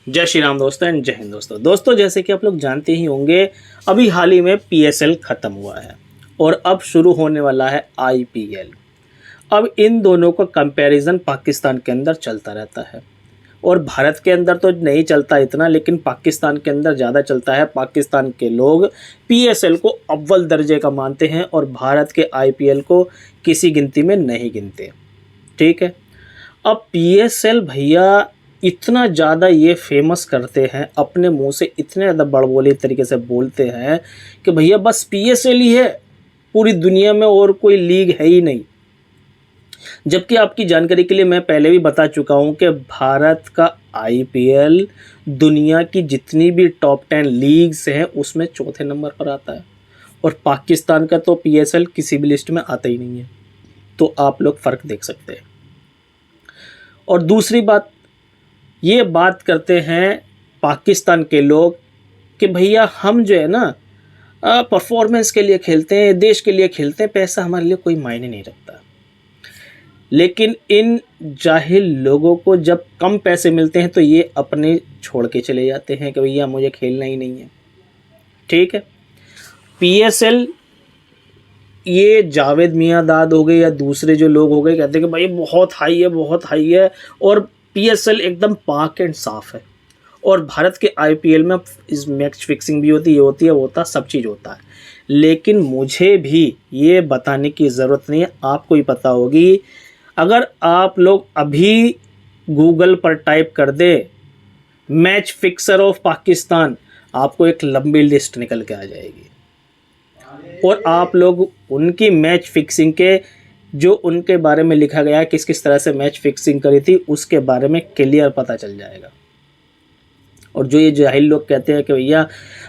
जय श्री राम दोस्तों एंड जय हिंद दोस्तों जैसे कि आप लोग जानते ही होंगे, अभी हाल ही में पीएसएल ख़त्म हुआ है और अब शुरू होने वाला है आईपीएल। अब इन दोनों का कंपैरिजन पाकिस्तान के अंदर चलता रहता है और भारत के अंदर तो नहीं चलता इतना, लेकिन पाकिस्तान के अंदर ज़्यादा चलता है। पाकिस्तान के लोग पीएसएल को अव्वल दर्जे का मानते हैं और भारत के आईपीएल को किसी गिनती में नहीं गिनते। ठीक है, अब पीएसएल भैया इतना ज़्यादा ये फेमस करते हैं, अपने मुंह से इतने ज़्यादा बड़बोली तरीके से बोलते हैं कि भैया बस पीएसएल ही है, पूरी दुनिया में और कोई लीग है ही नहीं। जबकि आपकी जानकारी के लिए मैं पहले भी बता चुका हूं कि भारत का आईपीएल दुनिया की जितनी भी टॉप 10 लीग्स हैं उसमें चौथे नंबर पर आता है और पाकिस्तान का तो पीएसएल किसी भी लिस्ट में आता ही नहीं है। तो आप लोग फ़र्क देख सकते हैं। और दूसरी बात, ये बात करते हैं पाकिस्तान के लोग कि भैया हम जो है ना परफॉर्मेंस के लिए खेलते हैं, देश के लिए खेलते हैं, पैसा हमारे लिए कोई मायने नहीं रखता। लेकिन इन जाहिल लोगों को जब कम पैसे मिलते हैं तो ये अपने छोड़ के चले जाते हैं कि भैया मुझे खेलना ही नहीं है। ठीक है, पीएसएल ये जावेद मियांदाद हो गए या दूसरे जो लोग हो गए कहते हैं कि भाई बहुत हाई है, बहुत हाई है, और पीएसएल एकदम पाक एंड साफ़ है। और भारत के आईपीएल में इस मैच फिक्सिंग भी होती है, ये होती है, वो होता, सब चीज़ होता है। लेकिन मुझे भी ये बताने की ज़रूरत नहीं है, आपको ही पता होगी। अगर आप लोग अभी गूगल पर टाइप कर दे मैच फिक्सर ऑफ पाकिस्तान, आपको एक लंबी लिस्ट निकल के आ जाएगी और आप लोग उनकी मैच फिक्सिंग के जो उनके बारे में लिखा गया है, किस किस तरह से मैच फिक्सिंग करी थी, उसके बारे में क्लियर पता चल जाएगा। और जो ये जाहिल लोग कहते हैं कि भैया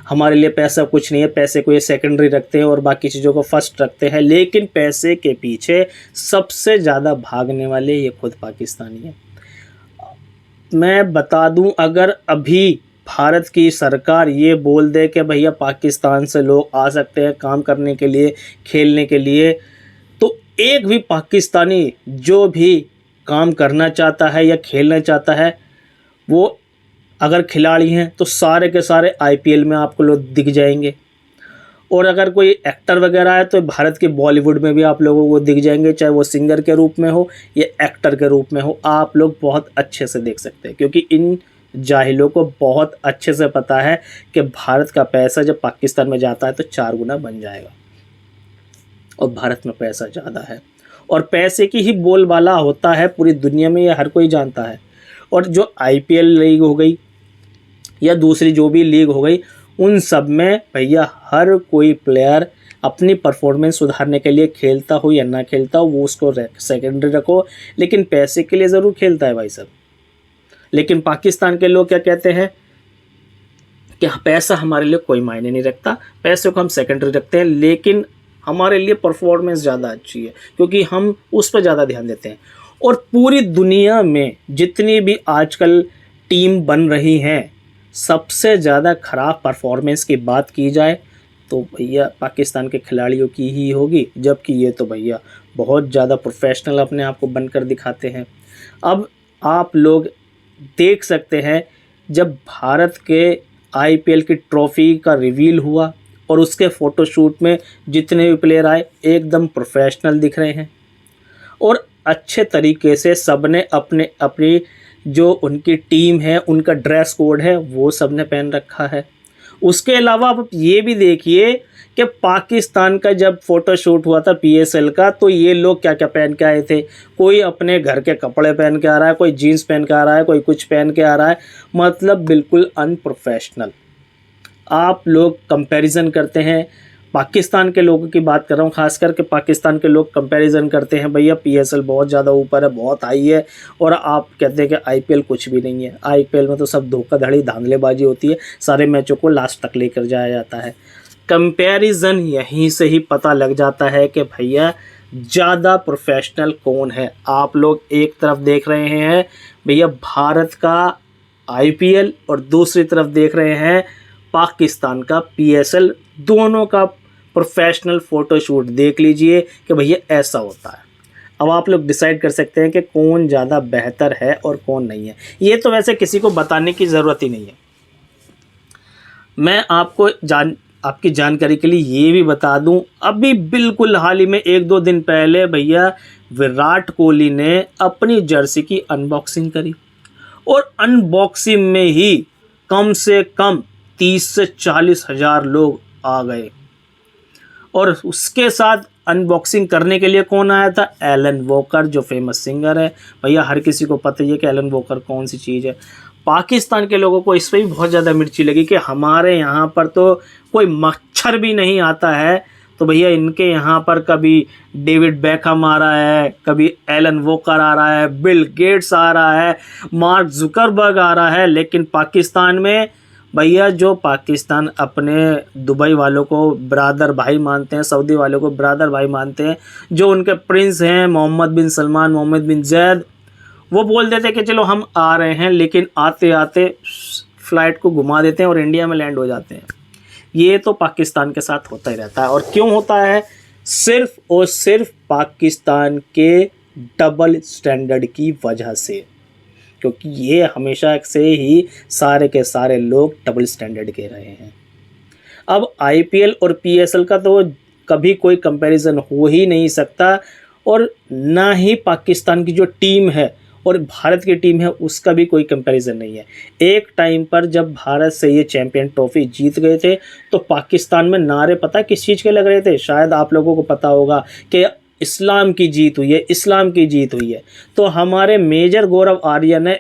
हमारे लिए पैसा कुछ नहीं है, पैसे को ये सेकेंडरी रखते हैं और बाकी चीज़ों को फर्स्ट रखते हैं, लेकिन पैसे के पीछे सबसे ज़्यादा भागने वाले ये खुद पाकिस्तानी हैं। मैं बता दूं, अगर अभी भारत की सरकार ये बोल दे कि भैया पाकिस्तान से लोग आ सकते हैं काम करने के लिए, खेलने के लिए, तो एक भी पाकिस्तानी जो भी काम करना चाहता है या खेलना चाहता है, वो अगर खिलाड़ी हैं तो सारे के सारे आईपीएल में आपको लोग दिख जाएंगे। और अगर कोई एक्टर वगैरह है तो भारत के बॉलीवुड में भी आप लोगों को दिख जाएंगे, चाहे वो सिंगर के रूप में हो या एक्टर के रूप में हो। आप लोग बहुत अच्छे से देख सकते हैं, क्योंकि इन जाहिलों को बहुत अच्छे से पता है कि भारत का पैसा जब पाकिस्तान में जाता है तो 4 गुना बन जाएगा और भारत में पैसा ज़्यादा है और पैसे की ही बोलबाला होता है पूरी दुनिया में, ये हर कोई जानता है। और जो आईपीएल लीग हो गई या दूसरी जो भी लीग हो गई, उन सब में भैया हर कोई प्लेयर अपनी परफॉर्मेंस सुधारने के लिए खेलता हो या ना खेलता हो, वो उसको सेकेंडरी रखो, लेकिन पैसे के लिए ज़रूर खेलता है भाई साहब। लेकिन पाकिस्तान के लोग क्या कहते हैं कि पैसा हमारे लिए कोई मायने नहीं रखता, पैसे को हम सेकेंडरी रखते हैं, लेकिन हमारे लिए परफॉर्मेंस ज़्यादा अच्छी है क्योंकि हम उस पर ज़्यादा ध्यान देते हैं। और पूरी दुनिया में जितनी भी आजकल टीम बन रही हैं, सबसे ज़्यादा ख़राब परफॉर्मेंस की बात की जाए तो भैया पाकिस्तान के खिलाड़ियों की ही होगी, जबकि ये तो भैया बहुत ज़्यादा प्रोफेशनल अपने आप को बनकर दिखाते हैं। अब आप लोग देख सकते हैं, जब भारत के आईपीएल की ट्रॉफ़ी का रिवील हुआ और उसके फ़ोटोशूट में जितने भी प्लेयर आए एकदम प्रोफेशनल दिख रहे हैं और अच्छे तरीके से सबने अपने अपनी जो उनकी टीम है, उनका ड्रेस कोड है, वो सबने पहन रखा है। उसके अलावा आप ये भी देखिए कि पाकिस्तान का जब फ़ोटोशूट हुआ था पीएसएल का, तो ये लोग क्या क्या पहन के आए थे। कोई अपने घर के कपड़े पहन के आ रहा है, कोई जीन्स पहन के आ रहा है, कोई कुछ पहन के आ रहा है, मतलब बिल्कुल अनप्रोफेशनल। आप लोग कंपैरिजन करते हैं, पाकिस्तान के लोगों की बात कर रहा हूँ, खास करके पाकिस्तान के लोग कंपैरिजन करते हैं भैया पीएसएल बहुत ज़्यादा ऊपर है, बहुत हाई है, और आप कहते हैं कि आईपीएल कुछ भी नहीं है। आईपीएल में तो सब धोखाधड़ी धांधलेबाजी होती है, सारे मैचों को लास्ट तक लेकर जाया जाता है। कंपैरिजन यहीं से ही पता लग जाता है कि भैया ज़्यादा प्रोफेशनल कौन है। आप लोग एक तरफ देख रहे हैं भैया भारत का आईपीएल और दूसरी तरफ देख रहे हैं पाकिस्तान का पीएसएल। दोनों का प्रोफेशनल फ़ोटोशूट देख लीजिए कि भैया ऐसा होता है। अब आप लोग डिसाइड कर सकते हैं कि कौन ज़्यादा बेहतर है और कौन नहीं है। ये तो वैसे किसी को बताने की ज़रूरत ही नहीं है। मैं आपको आपकी जानकारी के लिए ये भी बता दूं, अभी बिल्कुल हाल ही में 1-2 दिन पहले भैया विराट कोहली ने अपनी जर्सी की अनबॉक्सिंग करी और अनबॉक्सिंग में ही कम से कम 30 से 40 हज़ार लोग आ गए। और उसके साथ अनबॉक्सिंग करने के लिए कौन आया था? एलन वॉकर, जो फेमस सिंगर है। भैया हर किसी को पता ही है कि एलन वॉकर कौन सी चीज़ है। पाकिस्तान के लोगों को इस पर भी बहुत ज़्यादा मिर्ची लगी कि हमारे यहाँ पर तो कोई मच्छर भी नहीं आता है, तो भैया इनके यहाँ पर कभी डेविड बेकहम आ रहा है, कभी एलन वॉकर आ रहा है, बिल गेट्स आ रहा है, मार्क जुकरबर्ग आ रहा है, लेकिन पाकिस्तान में भैया जो पाकिस्तान अपने दुबई वालों को ब्रादर भाई मानते हैं, सऊदी वालों को ब्रादर भाई मानते हैं, जो उनके प्रिंस हैं मोहम्मद बिन सलमान, मोहम्मद बिन जैद, वो बोल देते हैं कि चलो हम आ रहे हैं, लेकिन आते आते फ़्लाइट को घुमा देते हैं और इंडिया में लैंड हो जाते हैं। ये तो पाकिस्तान के साथ होता ही रहता है। और क्यों होता है? सिर्फ और सिर्फ पाकिस्तान के डबल स्टैंडर्ड की वजह से, क्योंकि ये हमेशा से ही सारे के सारे लोग डबल स्टैंडर्ड के रहे हैं। अब आईपीएल और पीएसएल का तो कभी कोई कंपैरिजन हो ही नहीं सकता, और ना ही पाकिस्तान की जो टीम है और भारत की टीम है उसका भी कोई कंपैरिजन नहीं है। एक टाइम पर जब भारत से ये चैंपियन ट्रॉफी जीत गए थे तो पाकिस्तान में नारे पता किस चीज़ के लग रहे थे? शायद आप लोगों को पता होगा कि इस्लाम की जीत हुई है, इस्लाम की जीत हुई है। तो हमारे मेजर गौरव आर्या ने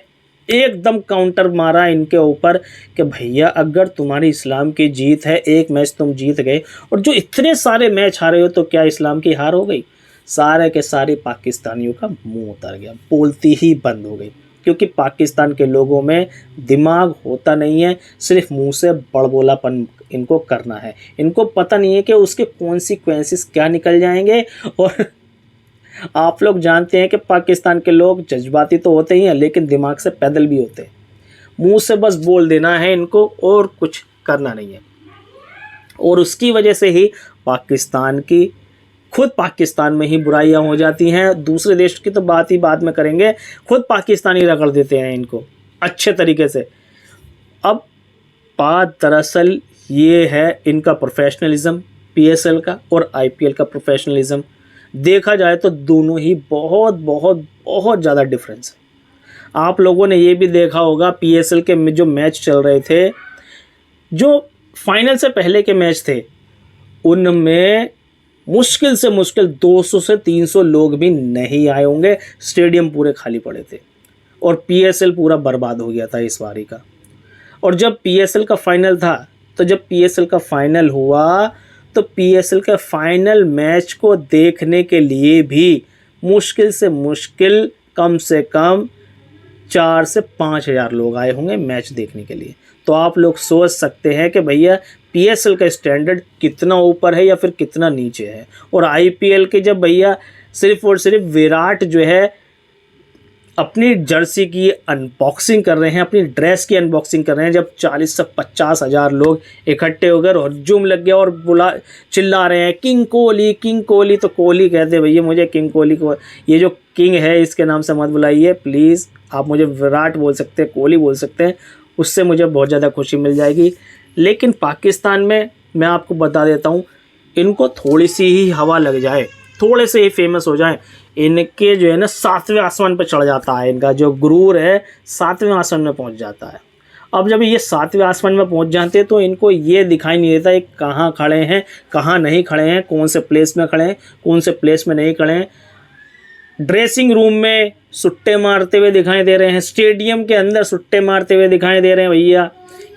एकदम काउंटर मारा इनके ऊपर कि भैया अगर तुम्हारी इस्लाम की जीत है, एक मैच तुम जीत गए और जो इतने सारे मैच हारे हो, तो क्या इस्लाम की हार हो गई? सारे के सारे पाकिस्तानियों का मुंह उतर गया, बोलती ही बंद हो गई, क्योंकि पाकिस्तान के लोगों में दिमाग होता नहीं है, सिर्फ मुंह से बड़बोलापन इनको करना है। इनको पता नहीं है कि उसके कॉन्सिक्वेंसेस क्या निकल जाएंगे। और आप लोग जानते हैं कि पाकिस्तान के लोग जज्बाती तो होते ही हैं, लेकिन दिमाग से पैदल भी होते हैं। मुंह से बस बोल देना है इनको और कुछ करना नहीं है। और उसकी वजह से ही खुद पाकिस्तान में ही बुराइयां हो जाती हैं। दूसरे देश की तो बात ही बाद में करेंगे, खुद पाकिस्तानी रगड़ देते हैं इनको अच्छे तरीके से। अब बात दरअसल ये है इनका प्रोफेशनलिज्म, पीएसएल का और आईपीएल का प्रोफेशनलिज्म। देखा जाए तो दोनों ही बहुत बहुत बहुत ज़्यादा डिफरेंस है। आप लोगों ने ये भी देखा होगा पीएसएल के जो मैच चल रहे थे, जो फाइनल से पहले के मैच थे, उनमें मुश्किल से मुश्किल 200 से 300 लोग भी नहीं आए होंगे, स्टेडियम पूरे खाली पड़े थे और पीएसएल पूरा बर्बाद हो गया था इस बारी का। और जब पीएसएल का फाइनल था, तो जब पीएसएल का फाइनल हुआ तो पीएसएल के फाइनल मैच को देखने के लिए भी मुश्किल से मुश्किल कम से कम 4 से 5 हज़ार लोग आए होंगे मैच देखने के लिए। तो आप लोग सोच सकते हैं कि भैया पीएसएल का स्टैंडर्ड कितना ऊपर है या फिर कितना नीचे है। और आईपीएल के जब भैया सिर्फ और सिर्फ विराट जो है अपनी जर्सी की अनबॉक्सिंग कर रहे हैं, अपनी ड्रेस की अनबॉक्सिंग कर रहे हैं, जब 40 से 50 हज़ार लोग इकट्ठे हो गए और हुजूम लग गया और चिल्ला रहे हैं किंग कोहली, किंग कोहली। तो कोहली कहते हैं भैया मुझे किंग कोहली को, ये जो किंग है इसके नाम से मत बुलाइए प्लीज़, आप मुझे विराट बोल सकते हैं, कोहली बोल सकते हैं, उससे मुझे बहुत ज़्यादा खुशी मिल जाएगी। लेकिन पाकिस्तान में मैं आपको बता देता हूँ, इनको थोड़ी सी ही हवा लग जाए, थोड़े से ही फेमस हो जाए, इनके जो है ना 7वें आसमान पर चढ़ जाता है, इनका जो गुरूर है 7वें आसमान में पहुंच जाता है। अब जब ये 7वें आसमान में पहुंच जाते हैं तो इनको ये दिखाई नहीं देता है कहाँ खड़े हैं, कहाँ नहीं खड़े हैं, कौन से प्लेस में खड़े हैं, कौन से प्लेस में नहीं खड़े हैं। ड्रेसिंग रूम में सुट्टे मारते हुए दिखाई दे रहे हैं, स्टेडियम के अंदर सुट्टे मारते हुए दिखाई दे रहे हैं। भैया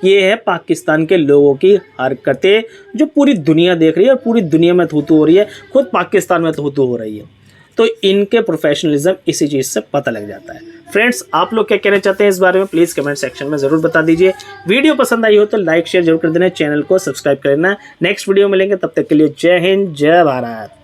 ये है पाकिस्तान के लोगों की हरकतें, जो पूरी दुनिया देख रही है और पूरी दुनिया में थू-थू हो रही है, खुद पाकिस्तान में थू-थू हो रही है। तो इनके प्रोफेशनलिज्म इसी चीज़ से पता लग जाता है। फ्रेंड्स, आप लोग क्या कहना चाहते हैं इस बारे में प्लीज़ कमेंट सेक्शन में ज़रूर बता दीजिए। वीडियो पसंद आई हो तो लाइक शेयर जरूर कर देना, चैनल को सब्सक्राइब कर लेना। नेक्स्ट वीडियो मिलेंगे, तब तक के लिए जय हिंद, जय भारत।